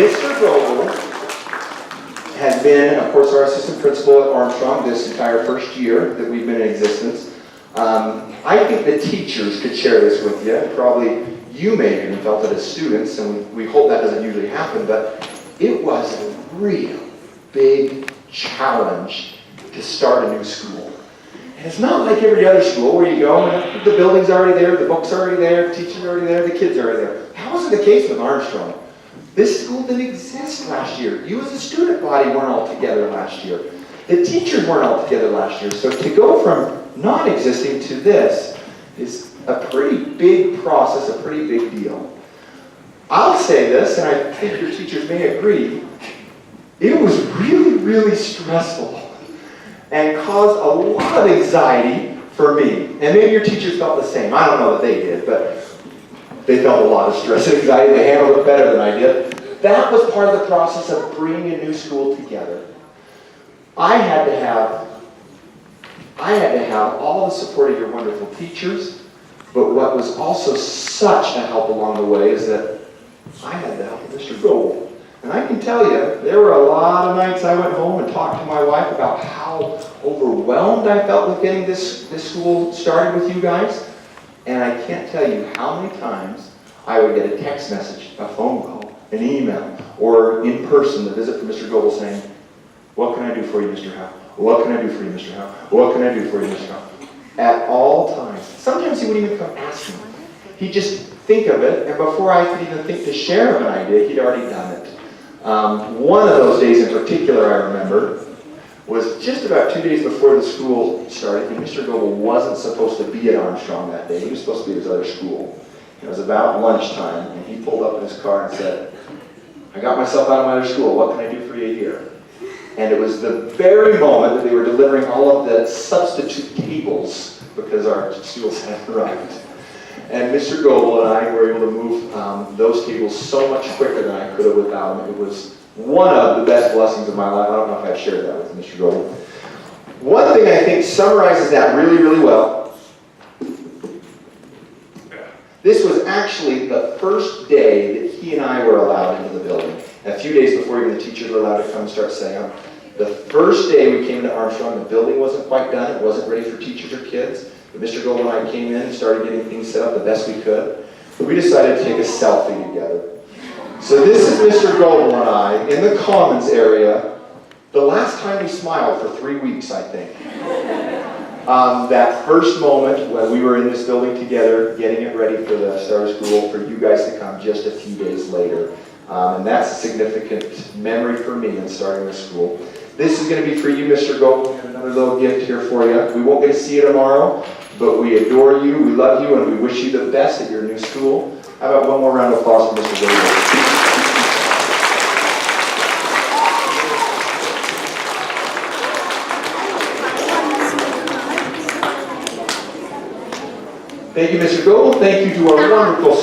Mr. Goebel has been, of course, our assistant principal at Armstrong this entire first year that we've been in existence. I think the teachers could share this with you. Probably you may have even felt it as students, and we hope that doesn't usually happen, but it was a real big challenge to start a new school. And it's not like every other school where you go and the building's already there, the book's already there, the teacher's already there, the kids are already there. That wasn't the case with Armstrong. This school didn't exist last year. You as a student body weren't all together last year. The teachers weren't all together last year. So to go from non-existing to this is a pretty big process, a pretty big deal. I'll say this, and I think your teachers may agree, it was really, really stressful and caused a lot of anxiety for me. And maybe your teachers felt the same. I don't know that they did, but they felt a lot of stress and anxiety. They handled it better than I did. That was part of the process of bringing a new school together. I had to have all the support of your wonderful teachers, but what was also such a help along the way is that I had the help of Mr. Goebel. And I can tell you, there were a lot of nights I went home and talked to my wife about how overwhelmed I felt with getting this school started with you guys. And I can't tell you how many times I would get a text message, a phone call, an email, or in person, a visit from Mr. Goebel saying, "What can I do for you, Mr. Howe? What can I do for you, Mr. Howe? What can I do for you, Mr. Howe?" At all times. Sometimes he wouldn't even come ask me. He'd just think of it, and before I could even think to share an idea, he'd already done it. One of those days in particular I remember was just about 2 days before the school started, and Mr. Goebel wasn't supposed to be at Armstrong that day. He was supposed to be at his other school. It was about lunchtime, and he pulled up in his car and said, "I got myself out of my other school. What can I do for you here?" And it was the very moment that they were delivering all of the substitute tables because our stools hadn't arrived. And Mr. Goebel and I were able to move those tables so much quicker than I could have without him. It was one of the best blessings of my life. I don't know if I've shared that with Mr. Goebel. One thing I think summarizes that really, really well. This was actually the first day that he and I were allowed into the building. A few days before even the teachers were allowed to come start setting up. The first day we came to Armstrong, the building wasn't quite done. It wasn't ready for teachers or kids. But Mr. Goebel and I came in and started getting things set up the best we could. We decided to take a selfie together. So this is Mr. Goebel and I in the Commons area. The last time we smiled for 3 weeks, I think. That first moment when we were in this building together, getting it ready for the start of school, for you guys to come just a few days later. And that's a significant memory for me in starting this school. This is going to be for you, Mr. Goebel. We have another little gift here for you. We won't get to see you tomorrow, but we adore you, we love you, and we wish you the best at your new school. How about one more round of applause for Mr. Goebel? Thank you, Mr. Goebel. Thank you to our wonderful